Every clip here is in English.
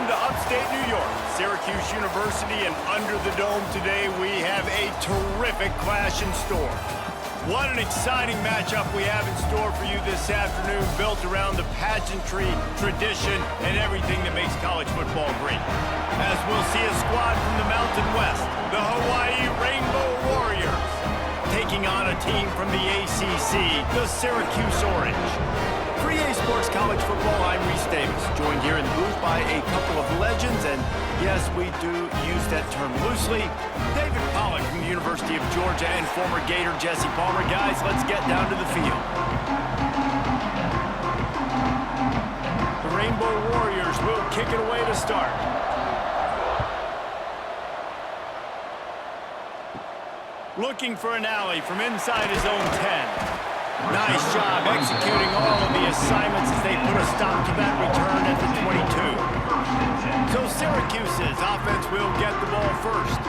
Welcome to upstate New York, Syracuse University, and under the dome today we have a terrific clash in store. What an exciting matchup we have in store for you this afternoon, built around the pageantry, tradition, and everything that makes college football great. As we'll see a squad from the Mountain West, the Hawaii Rainbow Warriors, taking on a team from the ACC, the Syracuse Orange. For EA Sports College Football, I'm Reese Davis, joined here in the booth by a couple of legends, and yes, we do use that term loosely. David Pollack from the University of Georgia and former Gator Jesse Palmer. Guys, let's get down to the field. The Rainbow Warriors will kick it away to start. Looking for an alley from inside his own 10. Nice job executing all of the assignments as they put a stop to that return at the 22. So Syracuse's offense will get the ball first.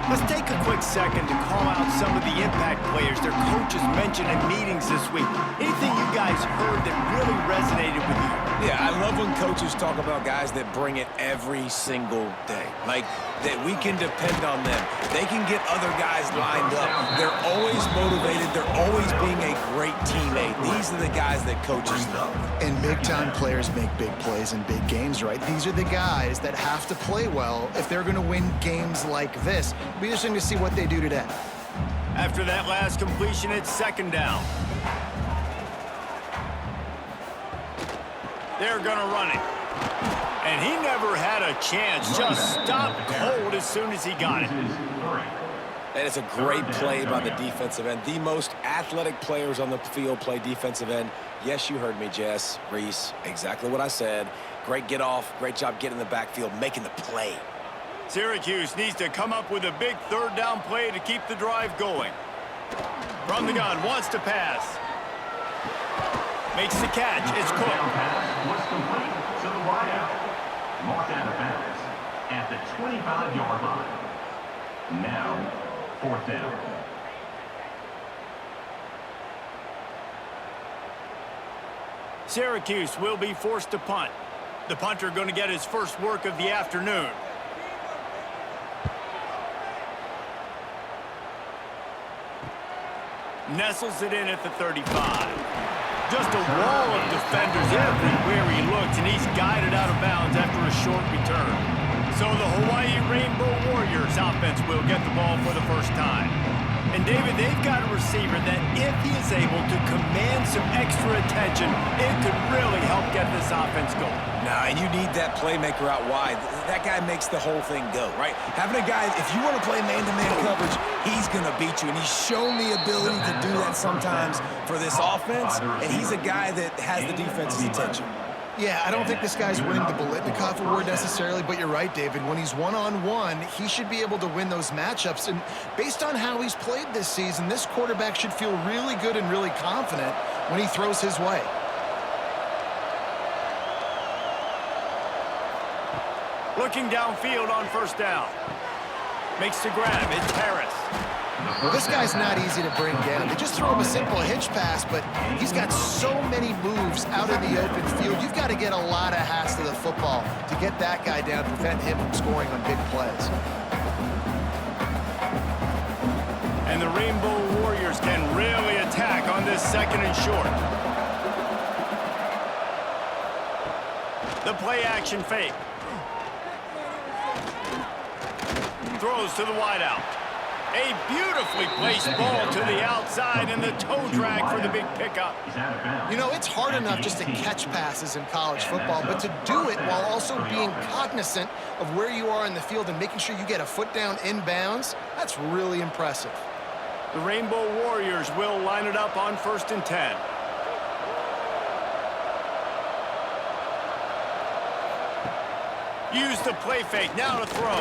Let's take a quick second to call out some of the impact players their coaches mentioned in meetings this week. Anything you guys heard that really resonated with you? Yeah, I love when coaches talk about guys that bring it every single day. Like, that we can depend on them. They can get other guys lined up. They're always motivated. They're always being a great teammate. These are the guys that coaches love. And big-time players make big plays in big games, right? These are the guys that have to play well if they're going to win games like this. It'll be interesting to see what they do today. After that last completion, it's second down. They're gonna run it. And he never had a chance, just stopped cold as soon as he got it. And it's a great play by the defensive end. The most athletic players on the field play defensive end. Yes, you heard me, Jess, Reese, exactly what I said. Great get off, great job getting in the backfield, making the play. Syracuse needs to come up with a big third down play to keep the drive going. From the gun, wants to pass. Makes the catch, it's Cook. Was complete to the wideout. Marked out of bounds at the 25-yard line. Now, fourth down. Syracuse will be forced to punt. The punter going to get his first work of the afternoon. Nestles it in at the 35. Just a wall of defenders everywhere he looks, and he's guided out of bounds after a short return. So the Hawaii Rainbow Warriors offense will get the ball for the first time. And David, they've got a receiver that if he is able to command some extra attention, it could really help get this offense going. Nah, and you need that playmaker out wide. That guy makes the whole thing go, right? Having a guy, if you want to play man-to-man coverage, he's going to beat you. And he's shown the ability to do that sometimes for this offense. And he's a guy that has the defense's attention. Yeah, I don't think this guy's winning the Bolitnikov award necessarily, but you're right, David. When he's one-on-one, he should be able to win those matchups. And based on how he's played this season, this quarterback should feel really good and really confident when he throws his way. Looking downfield on first down. Makes the grab. It's Harris. This guy's not easy to bring down. They just throw him a simple hitch pass, but he's got so many moves out in the open field. You've got to get a lot of hats to the football to get that guy down, prevent him from scoring on big plays. And the Rainbow Warriors can really attack on this second and short. The play action fake. Throws to the wideout. A beautifully placed ball to the outside and the toe drag for the big pickup. You know, it's hard enough just to catch passes in college football, but to do it while also being cognizant of where you are in the field and making sure you get a foot down inbounds, that's really impressive. The Rainbow Warriors will line it up on 1st and 10. Use the play fake, now to throw.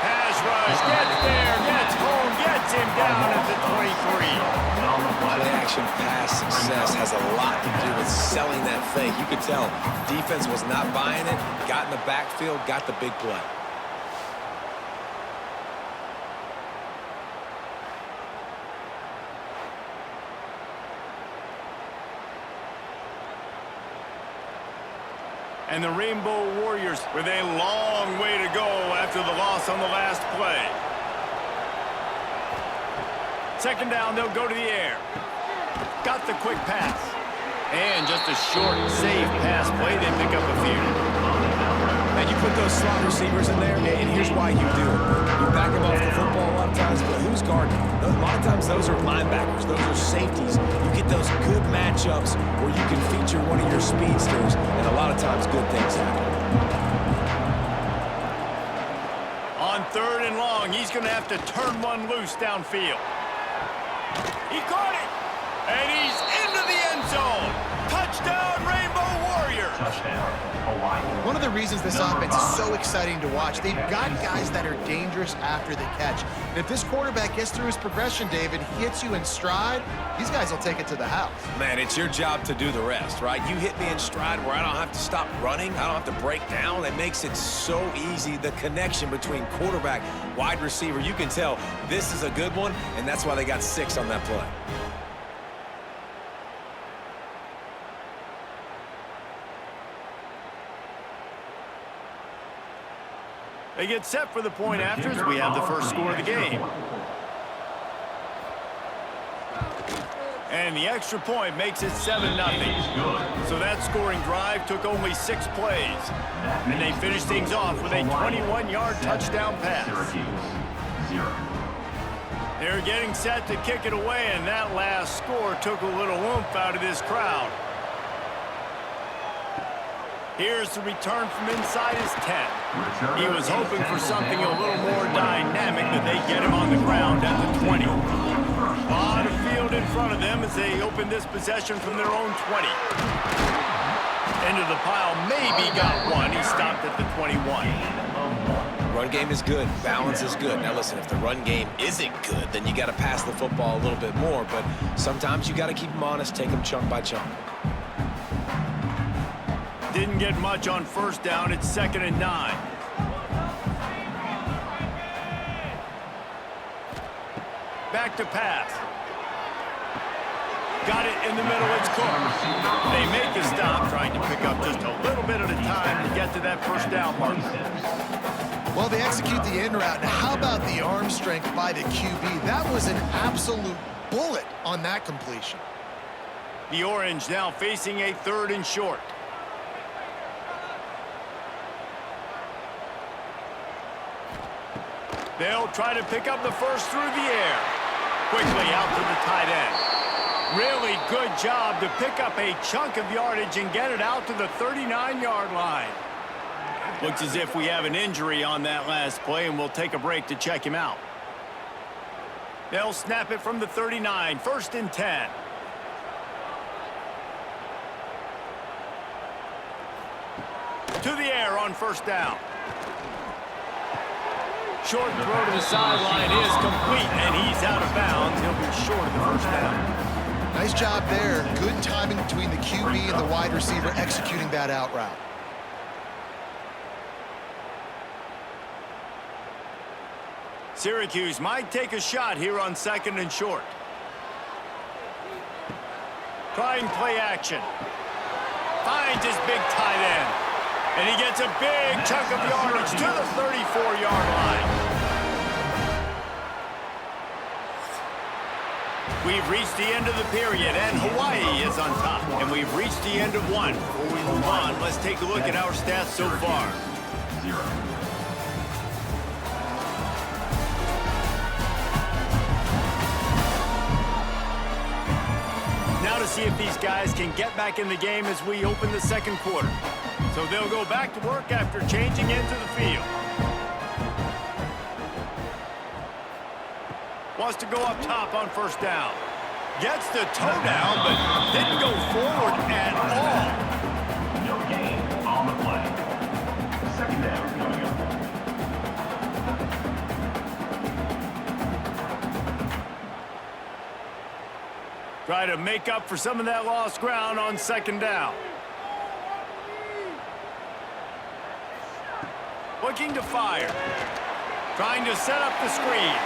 Pass rush, gets there, gets home, gets him down at the 23. Play-action pass success has a lot to do with selling that fake. You could tell defense was not buying it, got in the backfield, got the big play. And the Rainbow Warriors with a long way to go after the loss on the last play. Second down, they'll go to the air. Got the quick pass. And just a short, safe pass play. They pick up a few. And you put those slot receivers in there, and here's why you do it. You back them off the football a lot of times, but who's guarding? A lot of times those are linebackers. Those are safeties. You get those good matchups where you can feature one of your speedsters, and a lot of times good things happen. On 3rd and long, he's going to have to turn one loose downfield. He caught it, and he's into the end zone. Touchdown, Rainbow Warriors. Touchdown, Hawaii. One of the reasons this offense is so exciting to watch, they've got guys that are dangerous after the catch. And if this quarterback gets through his progression, David, he hits you in stride, these guys will take it to the house. Man, it's your job to do the rest, right? You hit me in stride where I don't have to stop running. I don't have to break down. It makes it so easy. The connection between quarterback, wide receiver, you can tell this is a good one, and that's why they got 6 on that play. They get set for the point after as we have the first score of the game. And the extra point makes it 7-0. So that scoring drive took only 6 plays. And they finished things off with a 21-yard touchdown pass. Syracuse, 0. They're getting set to kick it away, and that last score took a little oomph out of this crowd. Here's the return from inside his 10. He was hoping for something a little more dynamic, but they get him on the ground at the 20. A lot of field in front of them as they open this possession from their own 20. Into the pile, maybe got one. He stopped at the 21. Run game is good. Balance is good. Now listen, if the run game isn't good, then you got to pass the football a little bit more. But sometimes you got to keep them honest, take them chunk by chunk. Didn't get much on first down. It's 2nd and 9. Back to pass. Got it in the middle. It's Cook. They make the stop, trying to pick up just a little bit at a time to get to that first down mark. Well, they execute the in route. Now, how about the arm strength by the QB? That was an absolute bullet on that completion. The Orange now facing a 3rd and short. They'll try to pick up the first through the air. Quickly out to the tight end. Really good job to pick up a chunk of yardage and get it out to the 39-yard line. Looks as if we have an injury on that last play, and we'll take a break to check him out. They'll snap it from the 39, 1st and 10. To the air on first down. Short throw to the sideline is complete, and he's out of bounds. He'll be short of the first down. Nice job there. Good timing between the QB and the wide receiver executing that out route. Syracuse might take a shot here on 2nd and short. Trying play action. Finds his big tight end. And he gets a big chunk of yardage to the 34-yard line. We've reached the end of the period, and Hawaii is on top. And we've reached the end of one. Before we move on, let's take a look at our stats so far. 0. Now to see if these guys can get back in the game as we open the 2nd quarter. So they'll go back to work after changing into the field. Wants to go up top on first down. Gets the toe down, but didn't go forward at all. No gain on the play. 2nd down coming up. Try to make up for some of that lost ground on 2nd down. Looking to fire. Trying to set up the screen.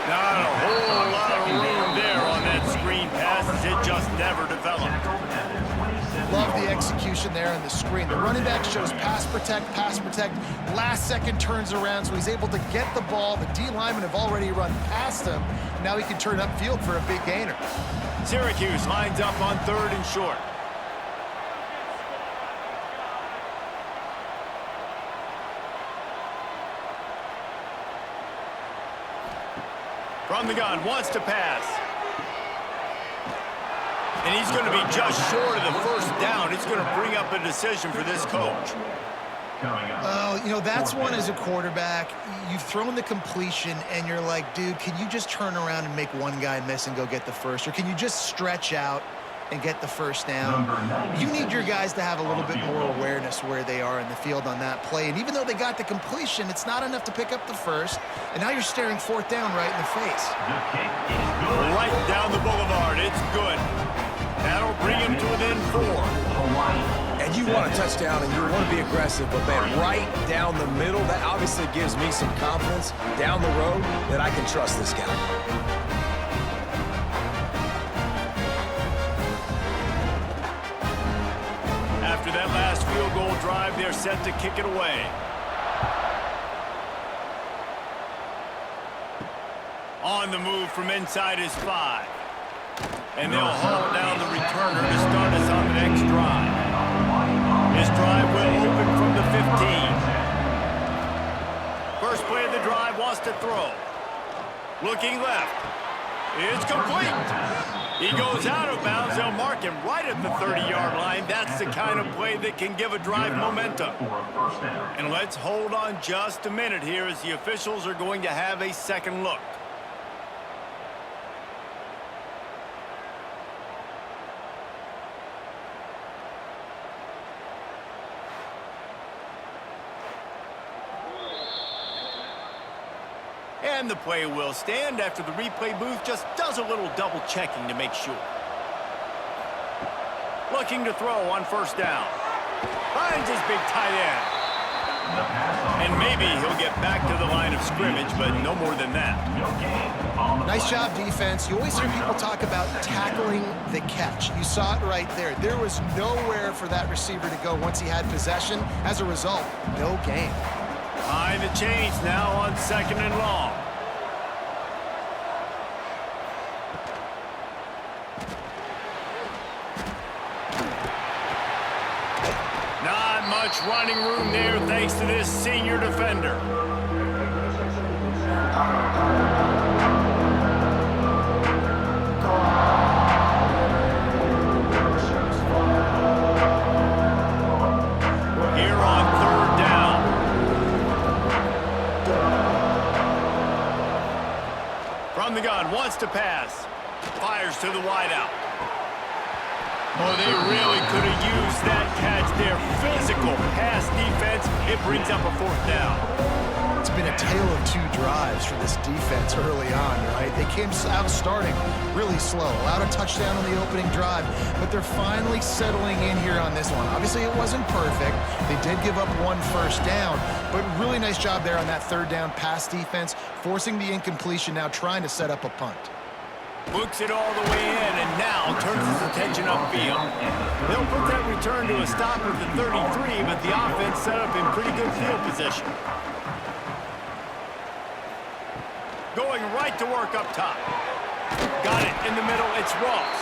Not a whole lot of room there on that screen pass as it just never developed. Love the execution there on the screen. The running back shows pass protect, last second turns around, so he's able to get the ball. The D linemen have already run past him. Now he can turn upfield for a big gainer. Syracuse lines up on 3rd and short. From the gun, wants to pass. And he's going to be just short of the first down. It's going to bring up a decision for this coach. Oh, you know, that's one as a quarterback. You've thrown the completion, and you're like, dude, can you just turn around and make one guy miss and go get the first? Or can you just stretch out and get the first down? You need your guys to have a little bit more awareness where they are in the field on that play. And even though they got the completion, it's not enough to pick up the first. And now you're staring 4th down right in the face. Right down the boulevard. It's good. That'll bring him to within 4. And you want a touchdown and you want to be aggressive, but man, right down the middle, that obviously gives me some confidence down the road that I can trust this guy. After that last field goal drive, they're set to kick it away. On the move from inside his 5. And they'll haul down the returner to start us on the next drive. This drive will open from the 15. First play of the drive, wants to throw. Looking left. It's complete. He goes out of bounds. They'll mark him right at the 30-yard line. That's the kind of play that can give a drive momentum. And let's hold on just a minute here as the officials are going to have a second look. And the play will stand after the replay booth just does a little double checking to make sure. Looking to throw on first down. Finds his big tight end. And maybe he'll get back to the line of scrimmage, but no more than that. Nice job, defense. You always hear people talk about tackling the catch. You saw it right there. There was nowhere for that receiver to go once he had possession. As a result, no gain. Behind the chains now on 2nd and long. Not much running room there thanks to this senior defender. Here on 3rd down. From the gun, wants to pass. Fires to the wideout. Oh, they really could have used that catch there. Physical pass defense. It brings up a 4th down. It's been a tale of 2 drives for this defense early on, right? They came out starting really slow, allowed a touchdown on the opening drive, but they're finally settling in here on this one. Obviously, it wasn't perfect. They did give up 1 first down, but really nice job there on that 3rd down pass defense, forcing the incompletion, now trying to set up a punt. Books it all the way in and now turns his attention upfield. They'll put that return to a stop at the 33, but the offense set up in pretty good field position. Going right to work up top. Got it in the middle, it's Ross.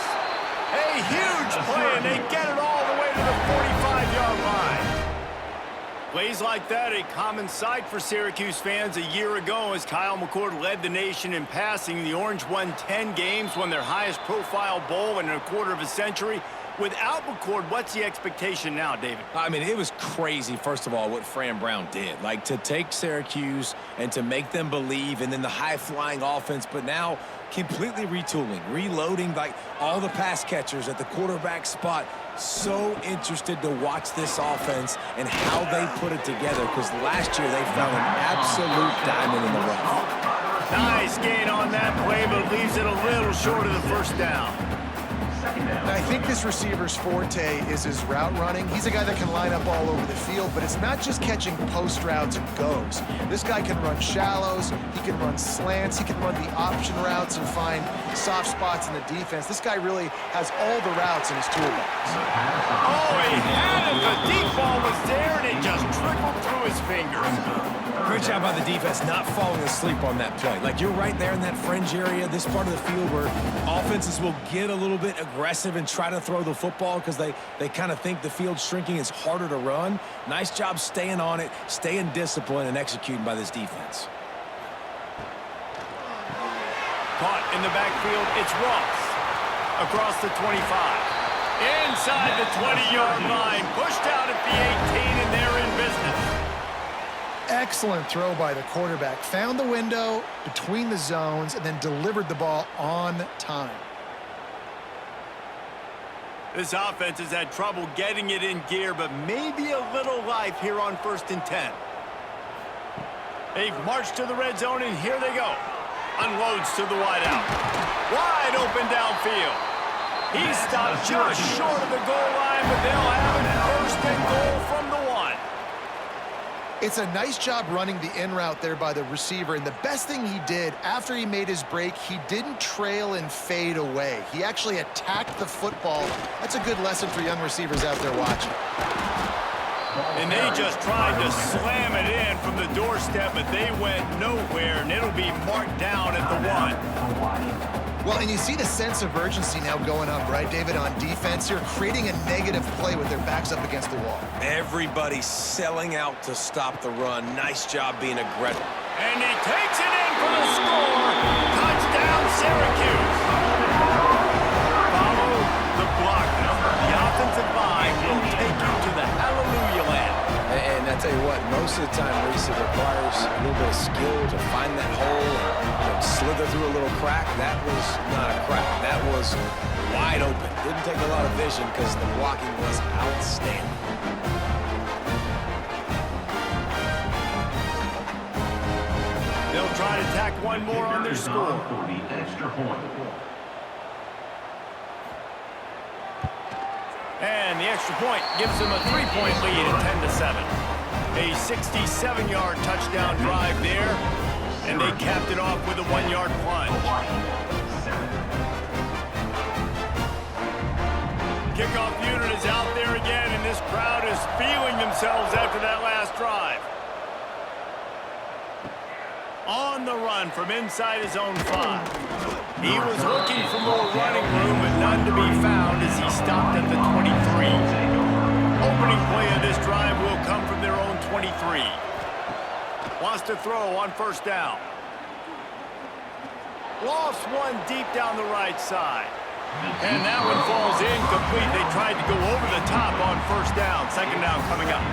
A huge play, and they get it all the way to the 45-yard line. Plays like that, a common sight for Syracuse fans a year ago as Kyle McCord led the nation in passing. The Orange won 10 games, won their highest profile bowl in a quarter of a century. Without McCord, what's the expectation now, David? I mean, it was crazy, first of all, what Fran Brown did. Like, to take Syracuse and to make them believe, and then the high-flying offense, but now completely retooling, reloading, like, all the pass catchers at the quarterback spot. So interested to watch this offense and how they put it together, because last year they found an absolute diamond in the rough. Nice gain on that play, but leaves it a little short of the first down. second down. And I think this receiver's forte is his route running. He's a guy that can line up all over the field, but it's not just catching post routes and goes. This guy can run shallows, he can run slants, he can run the option routes and find soft spots in the defense. This guy really has all the routes in his toolbox. Oh, he had it. The deep ball was there, and it just trickled through his fingers. Great job by the defense not falling asleep on that play. Like, you're right there in that fringe area, this part of the field where offenses will get a little bit aggressive and try to throw the football because they kind of think the field's shrinking. It's harder to run. Nice job staying on it, staying disciplined, and executing by this defense. Caught in the backfield, it's Ross. Across the 25. Inside the 20-yard line. Pushed out at the 18, and they're in business. Excellent throw by the quarterback. Found the window between the zones and then delivered the ball on time. This offense has had trouble getting it in gear, but maybe a little life here on 1st and 10. They've marched to the red zone, and here they go. Unloads to the wideout. Wide open downfield. He stopped just short of the goal line, but they'll have it 1st and goal from the 1. It's a nice job running the in route there by the receiver, and the best thing he did after he made his break, he didn't trail and fade away. He actually attacked the football. That's a good lesson for young receivers out there watching. And they just tried to slam it in from the doorstep, but they went nowhere, and it'll be marked down at the 1. Well, and you see the sense of urgency now going up, right, David, on defense here, creating a negative play with their backs up against the wall. Everybody's selling out to stop the run. Nice job being aggressive. And he takes it in for the score. Touchdown, Syracuse. Follow the block. The offensive line will take you to the hallelujah land. And I tell you what, most of the time, Reese, it requires a little bit of skill to find that hole and slither through a little crack. That was not a crack. That was wide open. Didn't take a lot of vision because the blocking was outstanding. They'll try to tack one more on their score. For the extra point. And the extra point gives them a 3-point lead at 10-7. A 67-yard touchdown drive there, and they capped it off with a 1-yard plunge. Kickoff unit is out there again, and this crowd is feeling themselves after that last drive. On the run from inside his own 5. He was looking for more running room, but none to be found as he stopped at the 23. Opening play of this drive will come from their own 23. Wants to throw on 1st down. Lost one deep down the right side. And that one falls incomplete. They tried to go over the top on 1st down. 2nd down coming up.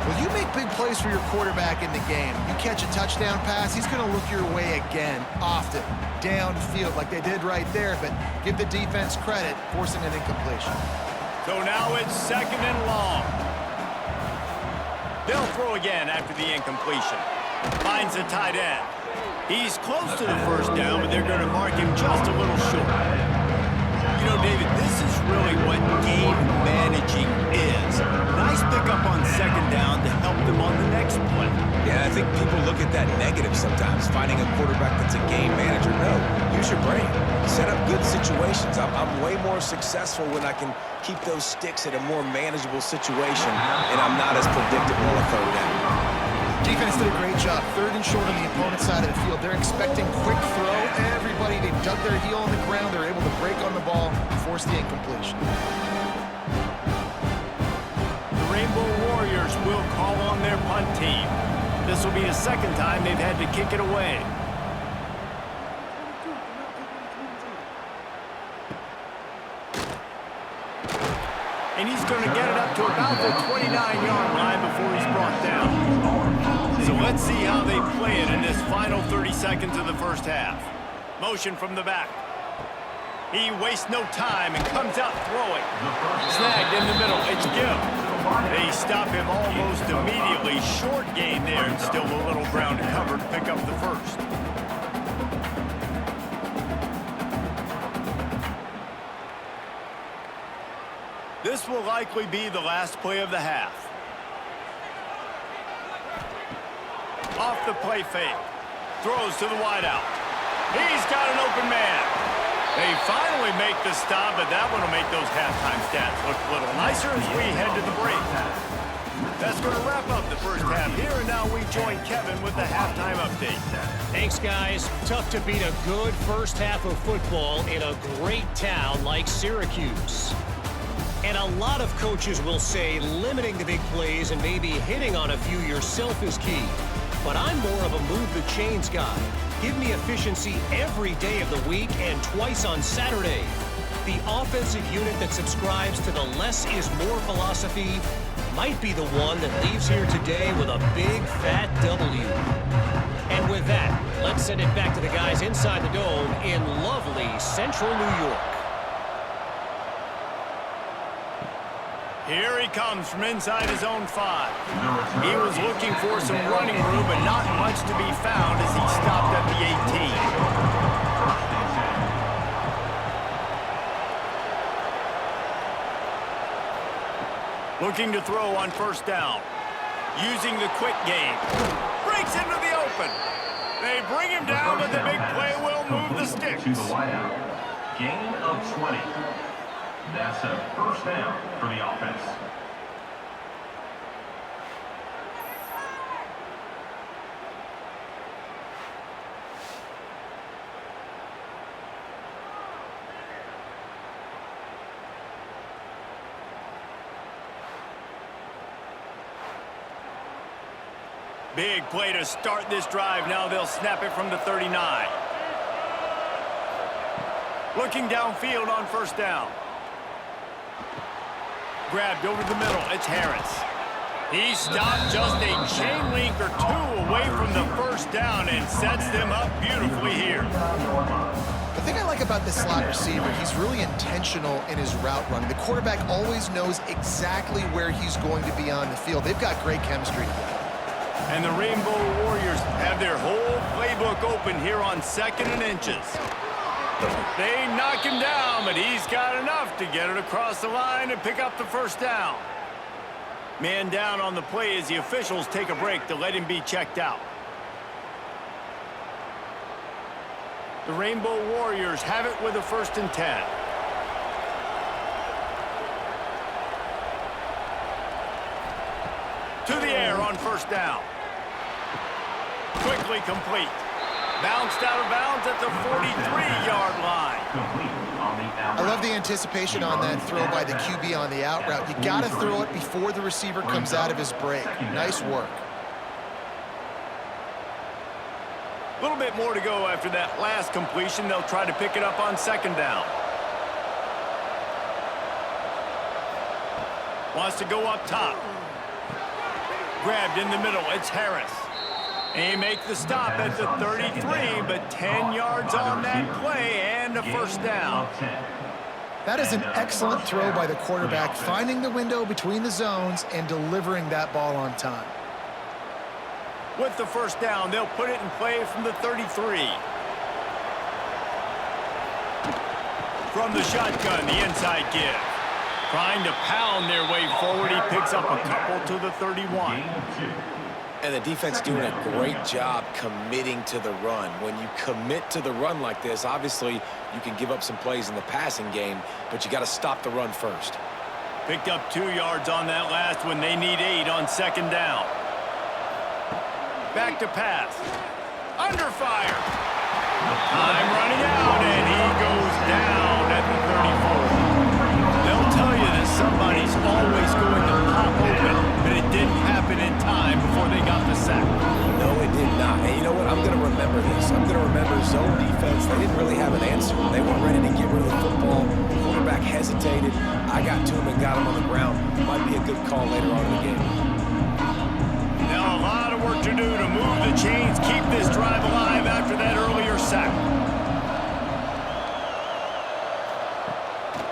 Well, you make big plays for your quarterback in the game. You catch a touchdown pass, he's going to look your way again, often, downfield like they did right there, but give the defense credit, forcing an incompletion. So now it's 2nd and long. They'll throw again after the incompletion. Finds the tight end. He's close to the 1st down, but they're going to mark him just a little short. You know, David, this is really what game managing is. Nice pickup on 2nd down to help them on the next play. Yeah, I think people look at that negative sometimes, finding a quarterback that's a game manager. No, use your brain. Set up good situations. I'm way more successful when I can keep those sticks at a more manageable situation, and I'm not as predictable on a 3rd down. Defense did a great job. 3rd and short on the opponent's side of the field. They're expecting quick throw. Everybody, they dug their heel on the ground. They're able to break on the ball and force the incompletion. The Rainbow Warriors will call on their punt team. This will be the 2nd time they've had to kick it away. And he's going to get it up to about the 29-yard line before he's brought down. So let's see how they play it in this final 30 seconds of the 1st half. Motion from the back. He wastes no time and comes out throwing. Snagged in the middle. It's Gill. They stop him almost immediately. Short gain there, and still a little ground to cover to pick up the 1st. This will likely be the last play of the half. Off the play fake. Throws to the wideout. He's got an open man. They finally make the stop, but that one will make those halftime stats look a little nicer as we head to the break. That's going to wrap up the first half here, and now we join Kevin with the halftime update. Thanks, guys. Tough to beat a good first half of football in a great town like Syracuse. And a lot of coaches will say limiting the big plays and maybe hitting on a few yourself is key. But I'm more of a move the chains guy. Give me efficiency every day of the week and twice on Saturday. The offensive unit that subscribes to the less is more philosophy might be the one that leaves here today with a big fat W. And with that, let's send it back to the guys inside the dome in lovely central New York. Here he comes from inside his own 5. He was looking for some running room, but not much to be found as he stopped at the 18. Looking to throw on first down. Using the quick game. Breaks into the open. They bring him down, but the big play will move the sticks. To the wideout. Gain of 20. That's a first down for the offense. Big play to start this drive. Now they'll snap it from the 39. Looking downfield on first down. Grabbed over the middle. It's Harris. He stopped just a chain link or two away from the first down and sets them up beautifully here. The thing I like about this slot receiver, he's really intentional in his route running. The quarterback always knows exactly where he's going to be on the field. They've got great chemistry together. And the Rainbow Warriors have their whole playbook open here on 2nd and inches. They knock him down, but he's got enough to get it across the line and pick up the first down. Man down on the play as the officials take a break to let him be checked out. The Rainbow Warriors have it with a 1st and 10. To the air on first down. Quickly complete. Bounced out of bounds at the 43-yard line. I love the anticipation on that throw by the QB on the out route. You got to throw it before the receiver comes out of his break. Nice work. A little bit more to go after that last completion. They'll try to pick it up on 2nd down. Wants to go up top. Grabbed in the middle. It's Harris. He makes the stop at the 33, but 10 yards on that play and a first down. That is an excellent throw by the quarterback, finding the window between the zones and delivering that ball on time. With the first down, they'll put it in play from the 33. From the shotgun, the inside give. Trying to pound their way forward, he picks up a couple to the 31. And the defense doing a great job committing to the run. When you commit to the run like this, obviously you can give up some plays in the passing game, but you got to stop the run first. Picked up 2 yards on that last one. They need 8 on 2nd down. Back to pass. Under fire. Time running out, and he goes down at the 34. They'll tell you that somebody's always going to pop open, but it didn't happen in time before they got the sack. No, it did not. And you know what? I'm going to remember this. I'm going to remember zone defense. They didn't really have an answer. They weren't ready to get rid of the football. The quarterback hesitated. I got to him and got him on the ground. Might be a good call later on in the game. Now a lot of work to do to move the chains, keep this drive alive after that earlier sack.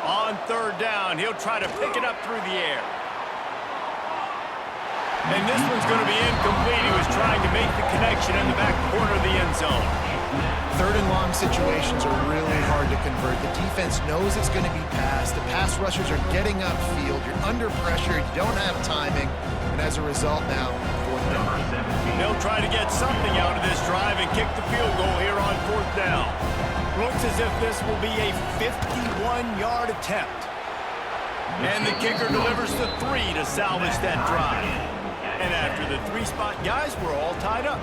On 3rd down, he'll try to pick it up through the air. And this one's going to be incomplete. He was trying to make the connection in the back corner of the end zone. Third and long situations are really hard to convert. The defense knows it's going to be passed. The pass rushers are getting upfield. You're under pressure. You don't have timing. And as a result now, fourth down. They'll try to get something out of this drive and kick the field goal here on fourth down. Looks as if this will be a 51-yard attempt. And the kicker delivers the 3 to salvage that drive. And after the 3-spot, guys, we're all tied up.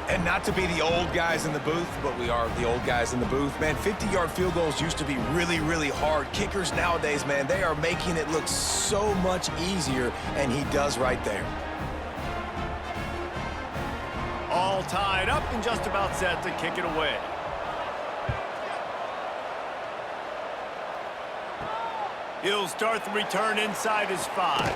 And not to be the old guys in the booth, but we are the old guys in the booth. Man, 50-yard field goals used to be really, really hard. Kickers nowadays, man, they are making it look so much easier, and he does right there. All tied up and just about set to kick it away. He'll start the return inside his 5.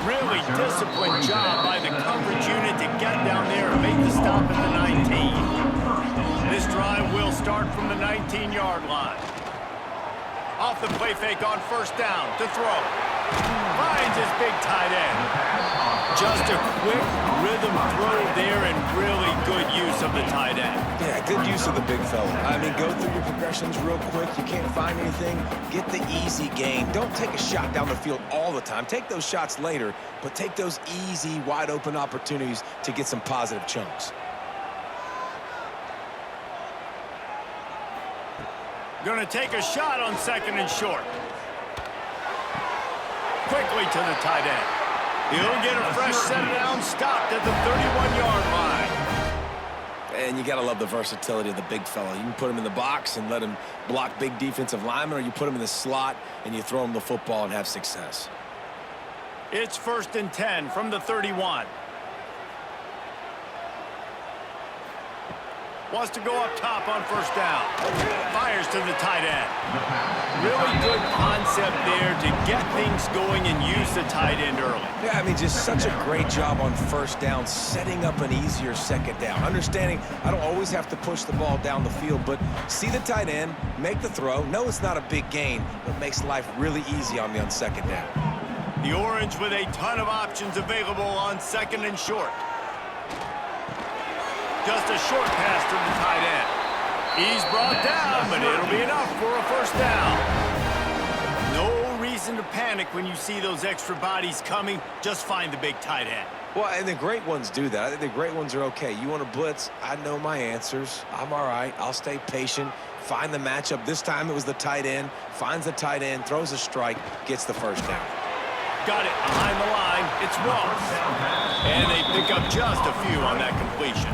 Really disciplined job by the coverage unit to get down there and make the stop at the 19. This drive will start from the 19-yard line. Off the play fake on first down to throw. Finds his big tight end. Just a quick rhythm throw there and really good use of the tight end. Yeah, good use of the big fella. I mean, go through your progressions real quick. You can't find anything, get the easy gain. Don't take a shot down the field all the time. Take those shots later, but take those easy, wide-open opportunities to get some positive chunks. Going to take a shot on second and short. Quickly to the tight end. He'll get a fresh set down, stopped at the 31-yard line. And you got to love the versatility of the big fella. You can put him in the box and let him block big defensive linemen, or you put him in the slot and you throw him the football and have success. It's 1st and 10 from the 31. Wants to go up top on first down. Fires to the tight end. Really good concept there to get things going and use the tight end early. Yeah, I mean, just such a great job on first down, setting up an easier second down. Understanding I don't always have to push the ball down the field, but see the tight end, make the throw. No, it's not a big gain, but makes life really easy on me on second down. The Orange with a ton of options available on second and short. Just a short pass to the tight end. He's brought down, but it'll be enough for a first down. No reason to panic when you see those extra bodies coming. Just find the big tight end. Well, and the great ones do that. I think the great ones are okay. You want to blitz? I know my answers. I'm all right. I'll stay patient. Find the matchup. This time it was the tight end. Finds the tight end, throws a strike, gets the first down. Got it behind the line. It's Ross. And they pick up just a few on that completion.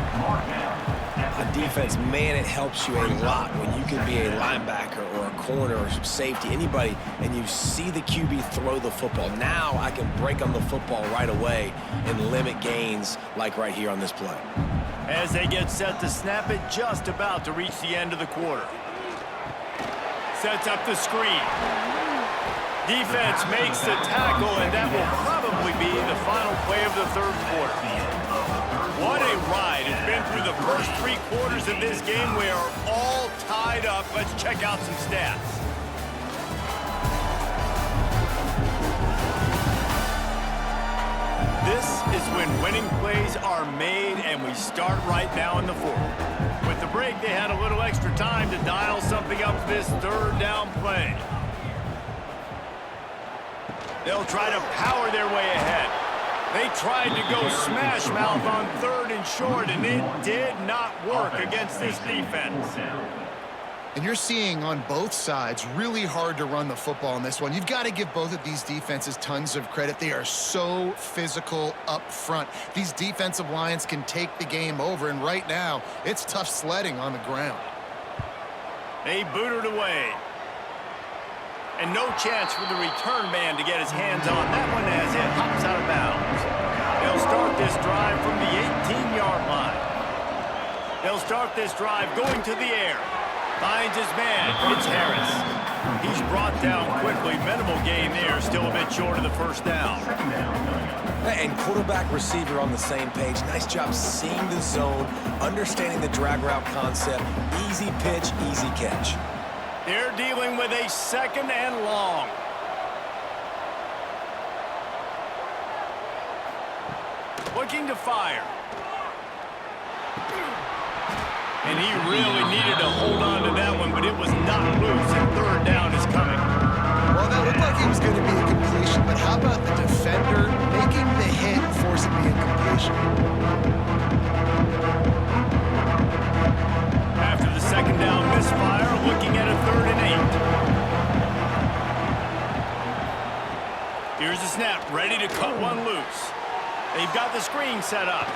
On defense, man, it helps you a lot when you can be a linebacker or a corner or safety, anybody, and you see the QB throw the football. Now I can break on the football right away and limit gains like right here on this play. As they get set to snap it, just about to reach the end of the quarter. Sets up the screen. Defense makes the tackle, and that will probably be the final play of the third quarter. What a ride. It's been through the first 3 quarters of this game. We are all tied up. Let's check out some stats. This is when winning plays are made, and we start right now in the fourth. With the break, they had a little extra time to dial something up for this third down play. They'll try to power their way ahead. They tried to go smash mouth on third and short, and it did not work against this defense. And you're seeing on both sides really hard to run the football in this one. You've got to give both of these defenses tons of credit. They are so physical up front. These defensive lines can take the game over, and right now, it's tough sledding on the ground. They boot it away. And no chance for the return man to get his hands on that one as it hops out of bounds. They'll start this drive from the 18-yard line. They'll start this drive going to the air. Finds his man. It's Harris. He's brought down quickly. Minimal gain there. Still a bit short of the first down. And quarterback receiver on the same page. Nice job seeing the zone, understanding the drag route concept. Easy pitch, easy catch. They're dealing with a second and long. Looking to fire. And he really needed to hold on to that one, but it was not loose, and third down is coming. Well, that looked like he was going to be a completion, but how about the defender making the hit and forcing the incompletion? After the second down misfire, looking at a 3rd and 8. Here's the snap, ready to cut one loose. They've got the screen set up.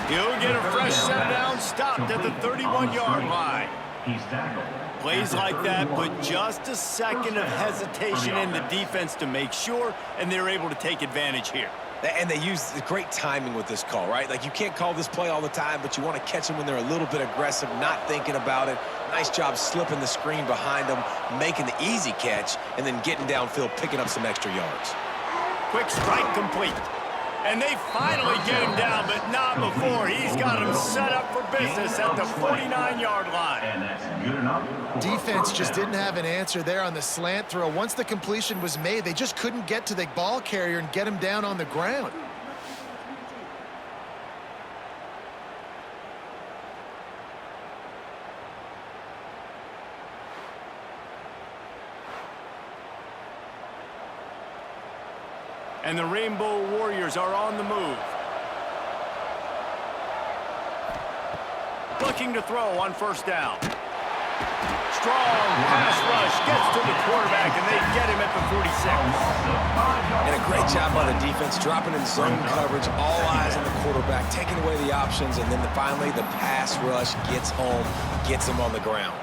He'll get a fresh set down, stopped at the 31-yard line. He's tackled. Plays like that put just a second of hesitation in the defense to make sure, and they're able to take advantage here. And they use great timing with this call, right? Like, you can't call this play all the time, but you want to catch them when they're a little bit aggressive, not thinking about it. Nice job slipping the screen behind them, making the easy catch, and then getting downfield, picking up some extra yards. Quick strike complete. And they finally get him down, but not before. He's got him set up for business at the 49-yard line. And that's good enough. Defense just didn't have an answer there on the slant throw. Once the completion was made, they just couldn't get to the ball carrier and get him down on the ground. And the Rainbow Warriors are on the move. Looking to throw on first down. Strong pass rush gets to the quarterback, and they get him at the 46. And a great job by the defense, dropping in zone coverage, all eyes on the quarterback, taking away the options, and then finally the pass rush gets home, gets him on the ground.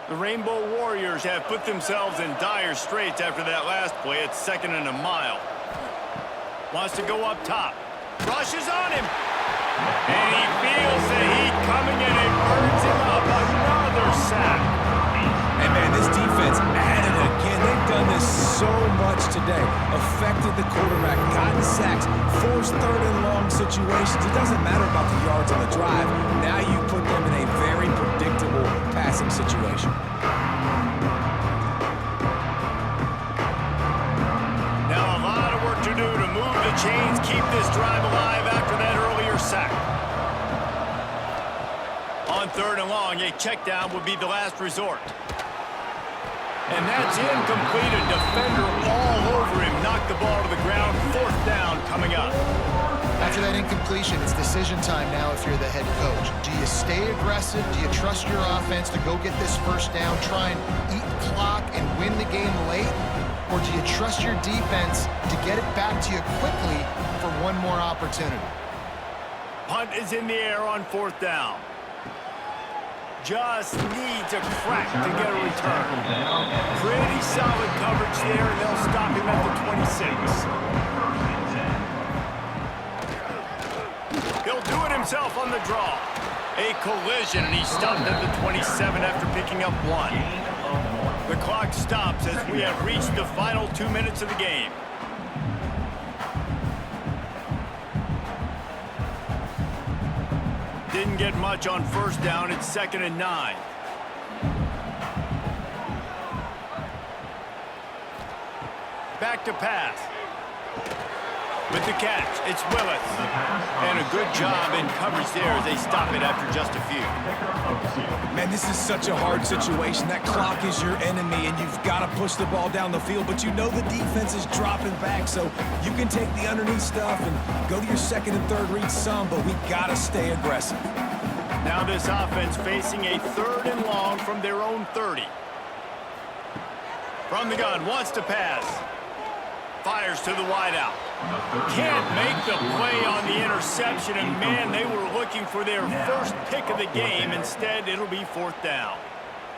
The Rainbow Warriors have put themselves in dire straits after that last play. It's 2nd and a mile. Wants to go up top. Rushes on him. And he feels the heat coming in and burns him up. Another sack. And man, this defense at it again. They've done this so much today. Affected the quarterback, gotten sacks, forced 3rd and long situations. It doesn't matter about the yards on the drive. Now you put them in a very predictable passing situation. Now a lot of work to do to move the chains, keep this drive alive after that earlier sack. On 3rd and long, a check down would be the last resort. And that's incomplete. A defender all over him. Knocked the ball to the ground. 4th down coming up. After that incompletion, it's decision time now if you're the head coach. Do you stay aggressive? Do you trust your offense to go get this first down, try and eat clock and win the game late? Or do you trust your defense to get it back to you quickly for one more opportunity? Punt is in the air on 4th down. Just needs a crack to get a return. Pretty solid coverage there, and they'll stop him at the 26. He'll do it himself on the draw. A collision, and he stopped at the 27 after picking up 1. The clock stops as we have reached the final 2 minutes of the game. Didn't get much on first down. It's 2nd and 9. Back to pass. With the catch, it's Willis. And a good job in coverage there as they stop it after just a few. Man, this is such a hard situation. That clock is your enemy, and you've got to push the ball down the field, but you know the defense is dropping back, so you can take the underneath stuff and go to your 2nd and 3rd read some, but we got to stay aggressive. Now this offense facing a 3rd and long from their own 30. From the gun, wants to pass. Fires to the wideout. Can't make the play on the interception, and man, they were looking for their first pick of the game. Instead, it'll be 4th down.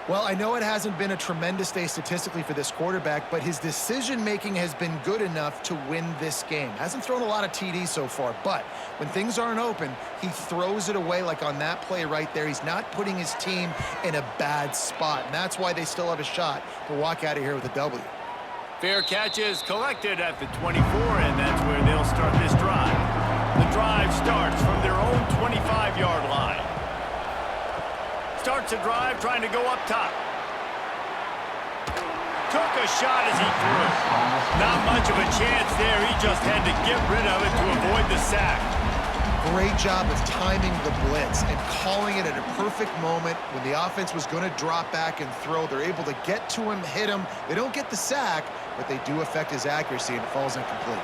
Well, I know it hasn't been a tremendous day statistically for this quarterback, but his decision-making has been good enough to win this game. Hasn't thrown a lot of TDs so far, but when things aren't open, he throws it away like on that play right there. He's not putting his team in a bad spot, and that's why they still have a shot to walk out of here with a W. Fair catch is collected at the 24, and that's where they'll start this drive. The drive starts from their own 25-yard line. Starts a drive trying to go up top. Took a shot as he threw. Not much of a chance there. He just had to get rid of it to avoid the sack. Great job of timing the blitz and calling it at a perfect moment when the offense was going to drop back and throw. They're able to get to him, hit him. They don't get the sack, but they do affect his accuracy, and it falls incomplete.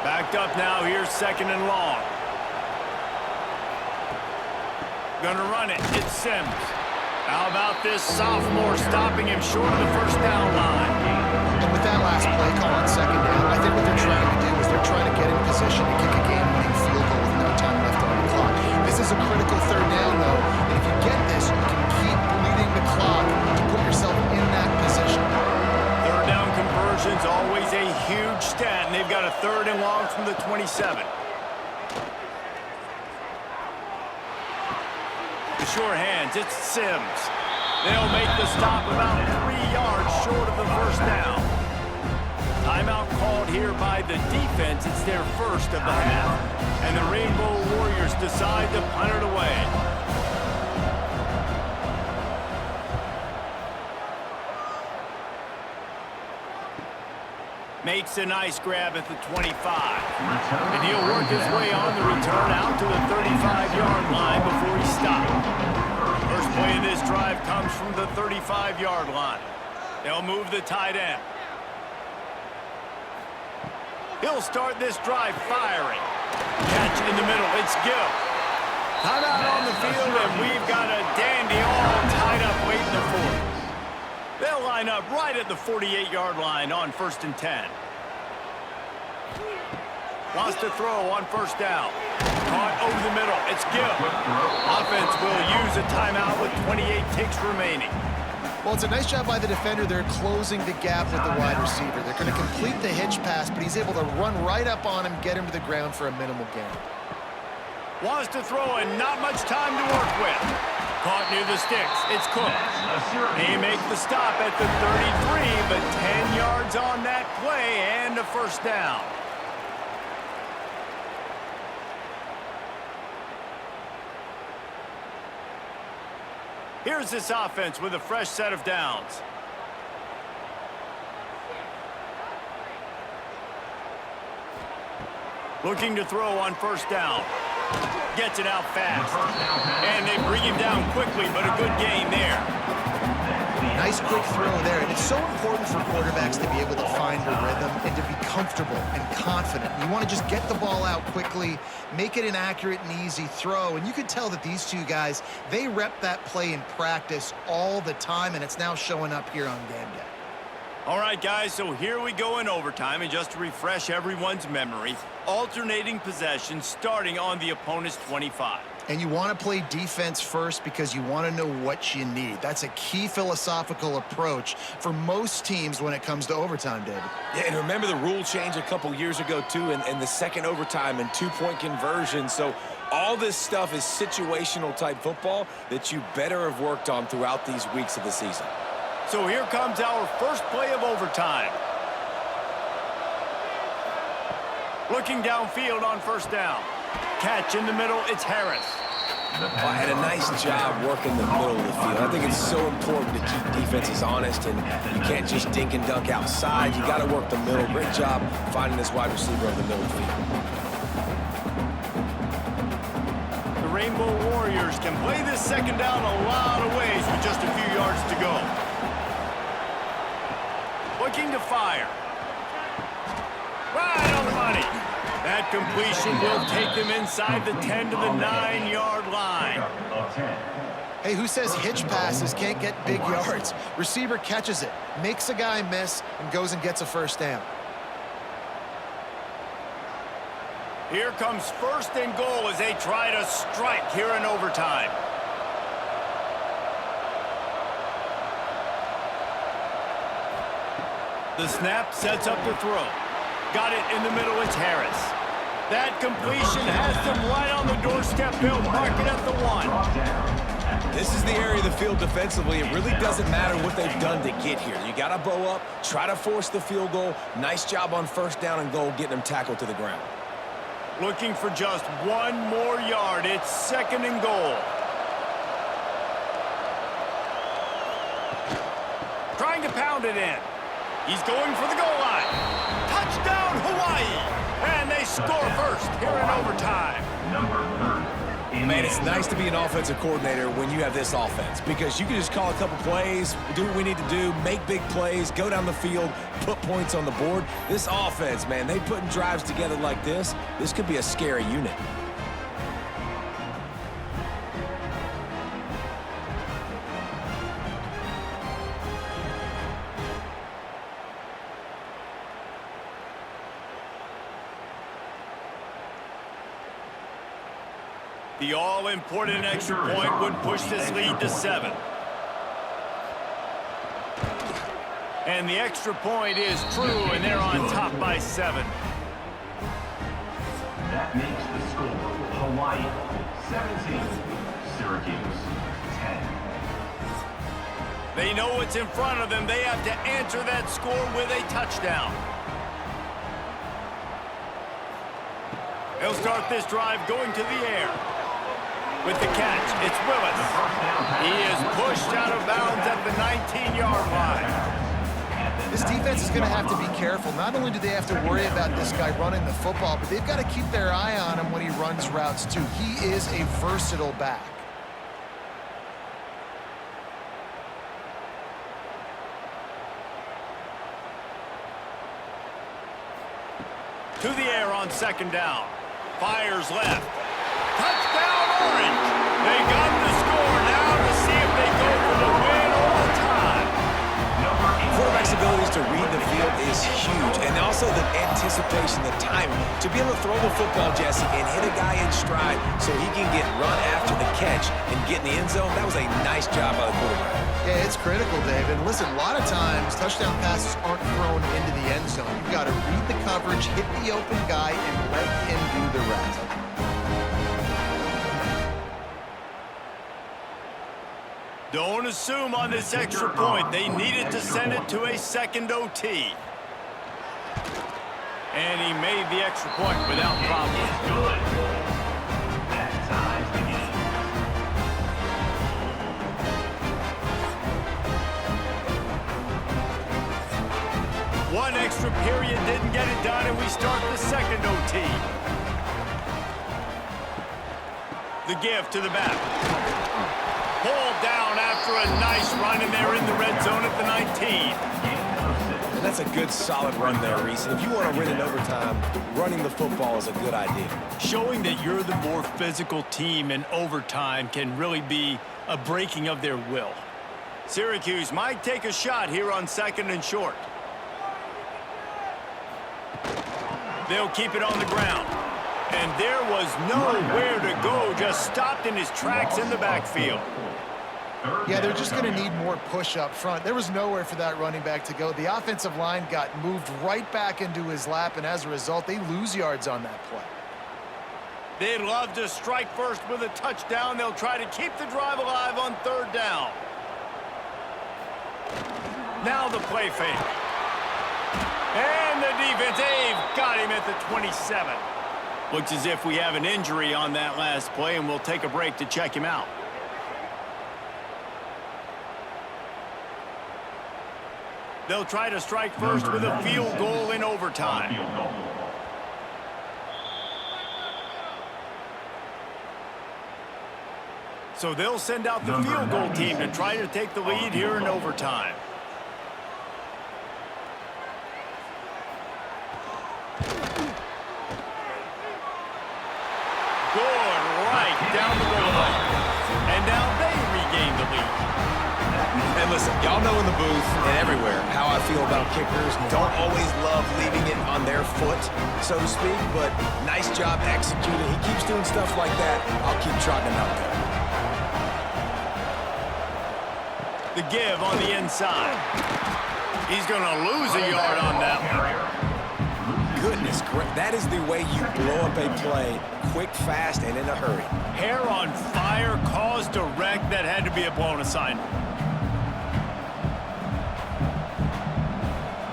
Backed up now. Here's 2nd and long. Gonna run it. It's Sims. How about this sophomore stopping him short of the first down line? And with that last play call on 2nd down, I think what they're trying to do is they're trying to get in position to kick a game-winning field goal with no time left on the clock. This is a critical 3rd down, though, and if you get this, you can keep bleeding the clock to put yourself in that position. 3rd down conversion's always a huge stat, and they've got a 3rd and long from the 27. The sure hands, it's Sims. They'll make the stop about 3 yards short of the first down. Timeout called here by the defense. It's their first of the half. And the Rainbow Warriors decide to punt it away. Makes a nice grab at the 25. And he'll work his way on the return out to the 35-yard line before he stopped. First play of this drive comes from the 35-yard line. They'll move the tight end. He'll start this drive firing. Catch in the middle. It's Gill. Timeout on the field, and we've got a dandy all tied up waiting for it. They'll line up right at the 48-yard line on 1st and 10. Wants to throw on 1st down. Caught over the middle. It's Gill. Offense will use a timeout with 28 ticks remaining. Well, it's a nice job by the defender. They're closing the gap with the wide receiver. They're going to complete the hitch pass, but he's able to run right up on him, get him to the ground for a minimal gain. Wants to throw and not much time to work with. Caught near the sticks. It's Cook. They make the stop at the 33, but 10 yards on that play and a 1st down. Here's this offense with a fresh set of downs. Looking to throw on 1st down. Gets it out fast. And they bring him down quickly, but a good gain there. Nice quick throw there, and it's so important for quarterbacks to be able to find a rhythm and to be comfortable and confident. You want to just get the ball out quickly, make it an accurate and easy throw, and you can tell that these two guys, they rep that play in practice all the time, and it's now showing up here on game day. All right, guys, so here we go in overtime, and just to refresh everyone's memory, alternating possessions starting on the opponent's 25. And you want to play defense first because you want to know what you need. That's a key philosophical approach for most teams when it comes to overtime, David. Yeah, and remember the rule change a couple years ago, too, and the second overtime and 2-point conversion. So all this stuff is situational type football that you better have worked on throughout these weeks of the season. So here comes our first play of overtime. Looking downfield on 1st down. Catch in the middle, it's Harris. Well, and a nice job working the middle of the field. I think it's so important to keep defenses honest, and you can't just dink and dunk outside. You got to work the middle. Great job finding this wide receiver on the middle of the field. The Rainbow Warriors can play this 2nd down a lot of ways with just a few yards to go. Looking to fire. Right on the money. That completion will take them inside the 10 to the 9-yard line. Hey, who says hitch passes can't get big yards? Receiver catches it, makes a guy miss, and goes and gets a 1st down. Here comes 1st and goal as they try to strike here in overtime. The snap sets up the throw. Got it in the middle, it's Harris. That completion has them right on the doorstep. They'll mark it at the 1. This is the area of the field defensively. It really doesn't matter what they've done to get here. You got to bow up, try to force the field goal. Nice job on 1st down and goal, getting them tackled to the ground. Looking for just 1 more yard. It's 2nd and goal. Trying to pound it in. He's going for the goal line. Touchdown, Hawaii! And they score first here in overtime. Number 30. Man, it's nice to be an offensive coordinator when you have this offense because you can just call a couple plays, do what we need to do, make big plays, go down the field, put points on the board. This offense, man, they putting drives together like this could be a scary unit. The all-important extra point would push this lead to 7. And the extra point is true, and they're on top by 7. That makes the score Hawaii 17, Syracuse 10. They know what's in front of them. They have to answer that score with a touchdown. They'll start this drive going to the air. With the catch, it's Willis. He is pushed out of bounds at the 19-yard line. This defense is going to have to be careful. Not only do they have to worry about this guy running the football, but they've got to keep their eye on him when he runs routes, too. He is a versatile back. To the air on second down. Fires left. Touchdown, Orange. They got the score now to see if they go for the win or the tie. Quarterback's abilities to read the field is huge, and also the anticipation, the timing. To be able to throw the football, Jesse, and hit a guy in stride so he can get run after the catch and get in the end zone, that was a nice job by the quarterback. Yeah, it's critical, Dave. And listen, a lot of times, touchdown passes aren't thrown into the end zone. You've got to read the coverage, hit the open guy, and let him do the rest. Don't assume on this extra point. They needed to send it to a second OT. And he made the extra point without problem. Good. That ties the game. One extra period didn't get it done, and we start the second OT. The give to the back. Pulled down after a nice run, and they're in the red zone at the 19. And that's a good, solid run there, Reese. And if you want to win in overtime, running the football is a good idea. Showing that you're the more physical team in overtime can really be a breaking of their will. Syracuse might take a shot here on second and short. They'll keep it on the ground. And there was nowhere to go, just stopped in his tracks in the backfield. Yeah, they're just going to need more push up front. There was nowhere for that running back to go. The offensive line got moved right back into his lap, and as a result, they lose yards on that play. They'd love to strike first with a touchdown. They'll try to keep the drive alive on third down. Now the play fake. And the defense, they've got him at the 27. Looks as if we have an injury on that last play, and we'll take a break to check him out. They'll try to strike first with a field goal in overtime. So they'll send out the field goal team to try to take the lead here in overtime. Good right down the goal line. And now they regain the lead. And listen, y'all know in the booth and everywhere how I feel about kickers. Don't always love leaving it on their foot, so to speak, but nice job executing. He keeps doing stuff like that. I'll keep trotting him out there. The give on the inside. He's going to lose a yard on that one. Goodness, that is the way you blow up a play, quick, fast, and in a hurry. Hair on fire, caused a wreck. That had to be a blown assignment.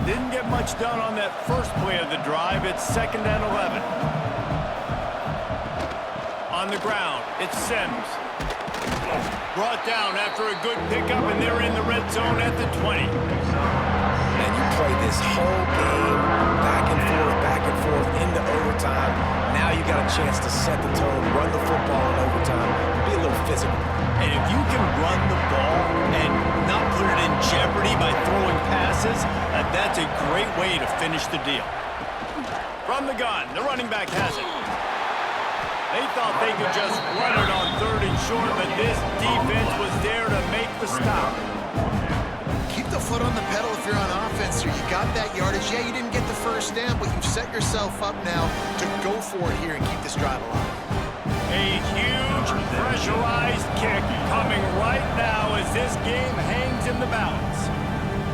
Didn't get much done on that first play of the drive. It's second and 11. On the ground, it's Sims. Brought down after a good pickup, and they're in the red zone at the 20. And you play this whole game back and forth, into overtime. Now you got a chance to set the tone, run the football in overtime, be a little physical. And if you can run the ball and not put it in jeopardy by throwing passes, that's a great way to finish the deal. From the gun, the running back has it. They thought they could just run it on 3rd and short, but this defense was there to make the stop. Keep the foot on the pedal if you're on offense here. You got that yardage. Yeah, you didn't get the first down, but you've set yourself up now to go for it here and keep this drive alive. A huge pressurized kick coming right now as this game hangs in the balance.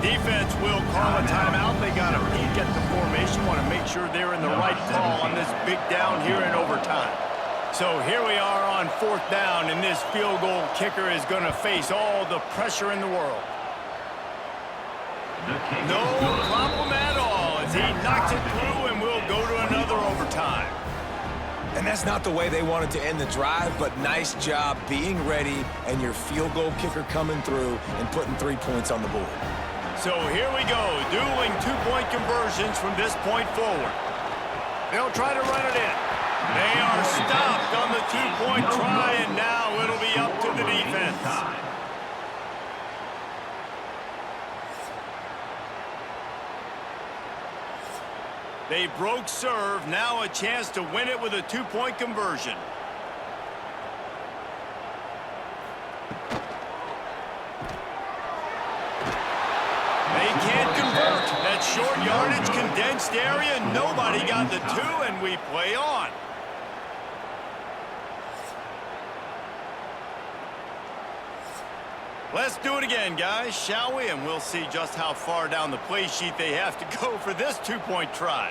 Defense will call a timeout. They got a peek at the formation. Want to make sure they're in the right call on this big down here in overtime. So here we are on 4th down, and this field goal kicker is going to face all the pressure in the world. No problem at all as he knocks it through, and we'll go to another overtime. And that's not the way they wanted to end the drive, but nice job being ready and your field goal kicker coming through and putting 3 points on the board. So here we go, dueling 2-point conversions from this point forward. They'll try to run it in. They are stopped on the 2-point try, and now it'll be up to the defense. They broke serve, now a chance to win it with a 2-point conversion. They can't convert. That short yardage, condensed area, nobody got the 2, and we play on. Let's do it again, guys, shall we? And we'll see just how far down the play sheet they have to go for this 2-point try.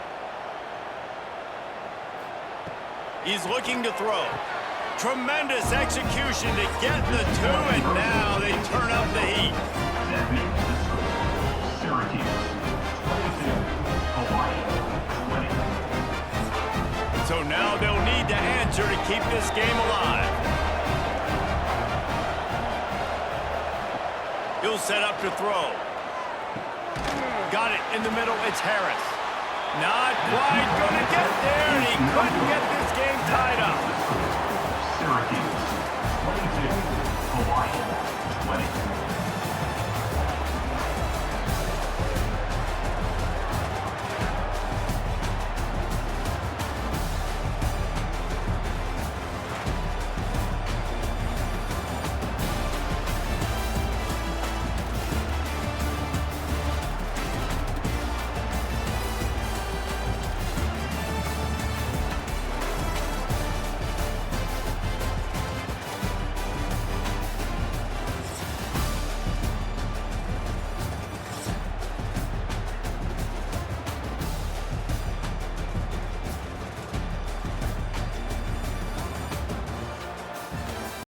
He's looking to throw. Tremendous execution to get the 2, and now they turn up the heat. That makes the score Syracuse 22, Hawaii 20. So now they'll need to answer to keep this game alive. He'll set up to throw. Got it in the middle. It's Harris. Not quite going to get there, and he couldn't get this game tied up. Syracuse 22, Hawaii 20.